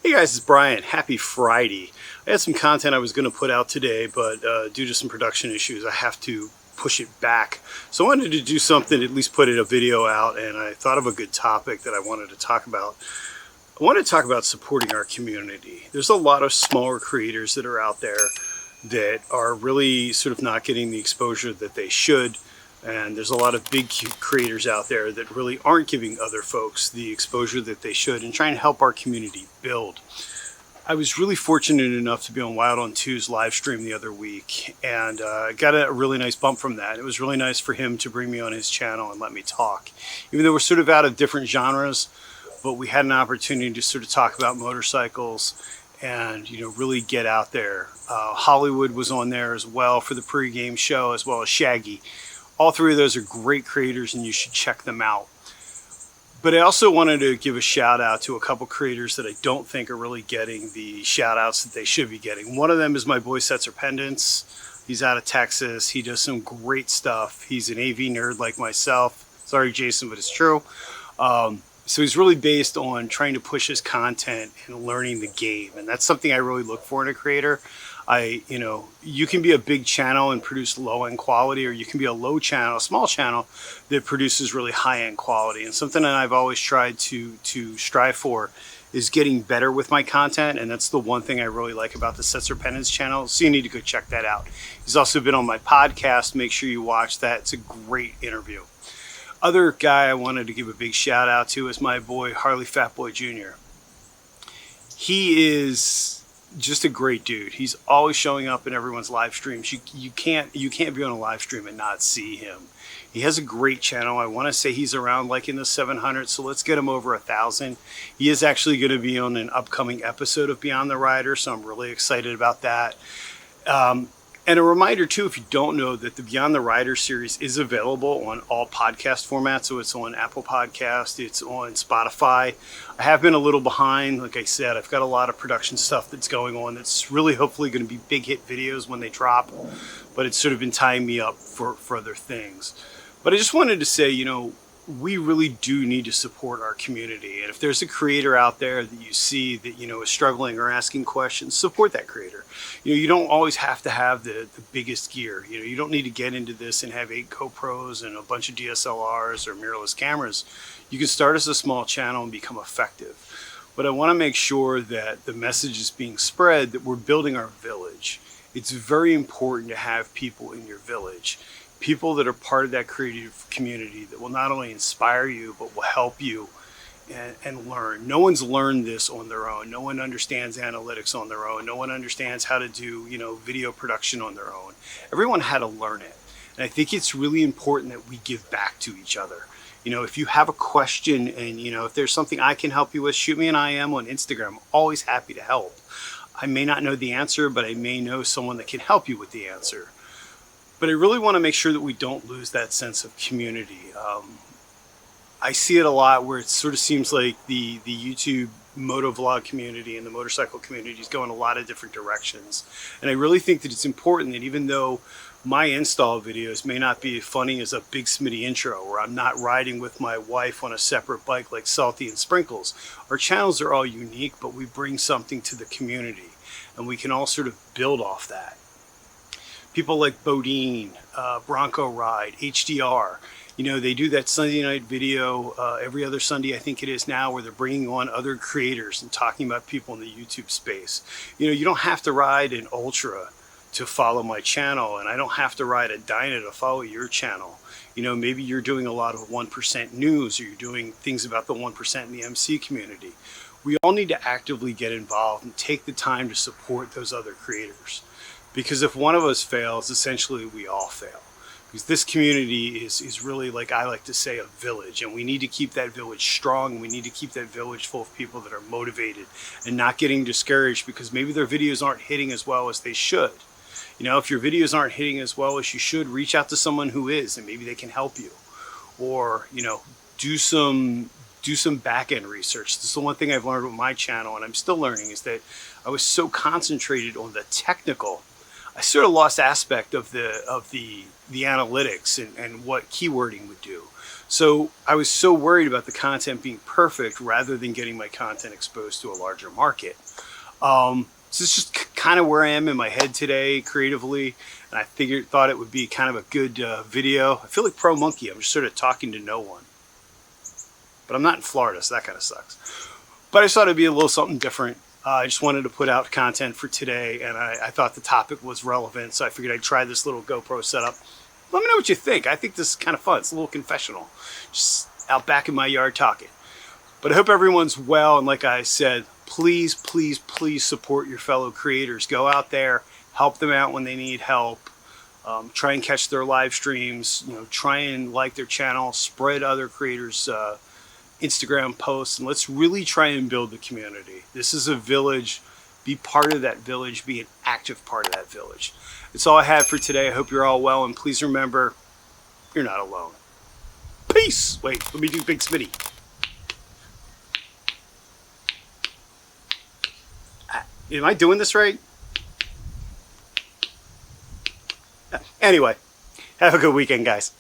Hey guys, it's Brian. Happy Friday. I had some content I was going to put out today, but due to some production issues, I have to push it back. So I wanted to do something, at least put a video out, and I thought of a good topic that I wanted to talk about. I want to talk about supporting our community. There's a lot of smaller creators that are out there that are really sort of not getting the exposure that they should. And there's a lot of big creators out there that really aren't giving other folks the exposure that they should and trying to help our community build. I was really fortunate enough to be on Wild on 2's live stream the other week and got a really nice bump from that. It was really nice for him to bring me on his channel and let me talk. Even though we're sort of out of different genres, but we had an opportunity to sort of talk about motorcycles and, you know, really get out there. Hollywood was on there as well for the pregame show, as well as Shaggy. All three of those are great creators and you should check them out. But I also wanted to give a shout out to a couple creators that I don't think are really getting the shout outs that they should be getting. One of them is my boy Setzerpendence. He's out of Texas. He does some great stuff. He's an AV nerd like myself. Sorry, Jason, but it's true. So he's really based on trying to push his content and learning the game. And that's something I really look for in a creator. You can be a big channel and produce low-end quality, or you can be a low channel, a small channel that produces really high-end quality. And something that I've always tried to strive for is getting better with my content. And that's the one thing I really like about the Setzerpendence channel. So you need to go check that out. He's also been on my podcast. Make sure you watch that. It's a great interview. Other guy I wanted to give a big shout out to is my boy, Harley Fat Boy Jr. He is just a great dude. He's always showing up in everyone's live streams. You can't be on a live stream and not see him. He has a great channel. I want to say he's around like in the 700, so let's get him over 1,000. He is actually going to be on an upcoming episode of Beyond the Rider, so I'm really excited about that. And a reminder too, if you don't know, that the Beyond the Rider series is available on all podcast formats. So it's on Apple Podcast, it's on Spotify. I have been a little behind. Like I said, I've got a lot of production stuff that's going on that's really hopefully going to be big hit videos when they drop. But it's sort of been tying me up for other things. But I just wanted to say, you know, we really do need to support our community. And if there's a creator out there that you see that, you know, is struggling or asking questions, support that creator. You know, you don't always have to have the biggest gear. You know, you don't need to get into this and have 8 GoPros and a bunch of DSLRs or mirrorless cameras. You can start as a small channel and become effective. But I want to make sure that the message is being spread that we're building our village. It's very important to have people in your village. People that are part of that creative community that will not only inspire you, but will help you and learn. No one's learned this on their own. No one understands analytics on their own. No one understands how to do, you know, video production on their own. Everyone had to learn it. And I think it's really important that we give back to each other. You know, if you have a question and, you know, if there's something I can help you with, shoot me an IM on Instagram. I'm always happy to help. I may not know the answer, but I may know someone that can help you with the answer. But I really want to make sure that we don't lose that sense of community. I see it a lot where it sort of seems like the YouTube moto vlog community and the motorcycle community is going a lot of different directions. And I really think that it's important that even though my install videos may not be as funny as a big Smitty intro, or I'm not riding with my wife on a separate bike like Salty and Sprinkles, our channels are all unique, but we bring something to the community and we can all sort of build off that. People like BoDean, Broncoride, HDR, you know, they do that Sunday night video every other Sunday, I think it is now, where they're bringing on other creators and talking about people in the YouTube space. You know, you don't have to ride an Ultra to follow my channel, and I don't have to ride a Dyna to follow your channel. You know, maybe you're doing a lot of 1% news, or you're doing things about the 1% in the MC community. We all need to actively get involved and take the time to support those other creators. Because if one of us fails, essentially we all fail. Because this community is really, like I like to say, a village. And we need to keep that village strong. And we need to keep that village full of people that are motivated and not getting discouraged because maybe their videos aren't hitting as well as they should. You know, if your videos aren't hitting as well as you should, reach out to someone who is, and maybe they can help you. Or, you know, do some back-end research. This is the one thing I've learned with my channel, and I'm still learning, is that I was so concentrated on the technical, I sort of lost aspect of the analytics and what keywording would do. So I was so worried about the content being perfect rather than getting my content exposed to a larger market. So it's just kind of where I am in my head today creatively, and I thought it would be kind of a good video. I feel like Pro Monkey. I'm just sort of talking to no one. But I'm not in Florida, so that kind of sucks. But I just thought it'd be a little something different. I just wanted to put out content for today, and I thought the topic was relevant, so I figured I'd try this little GoPro setup. Let me know what you think. I think this is kind of fun. It's a little confessional. Just out back in my yard talking. But I hope everyone's well, and like I said, please, please, please support your fellow creators. Go out there, help them out when they need help. Try and catch their live streams. Try and like their channel. Spread other creators' Instagram posts, and let's really try and build the community. This is a village. Be part of that village. Be an active part of that village. That's all I had for today. I hope you're all well, and please remember, you're not alone. Peace! Wait, let me do Big Smitty. Am I doing this right? Anyway, have a good weekend, guys.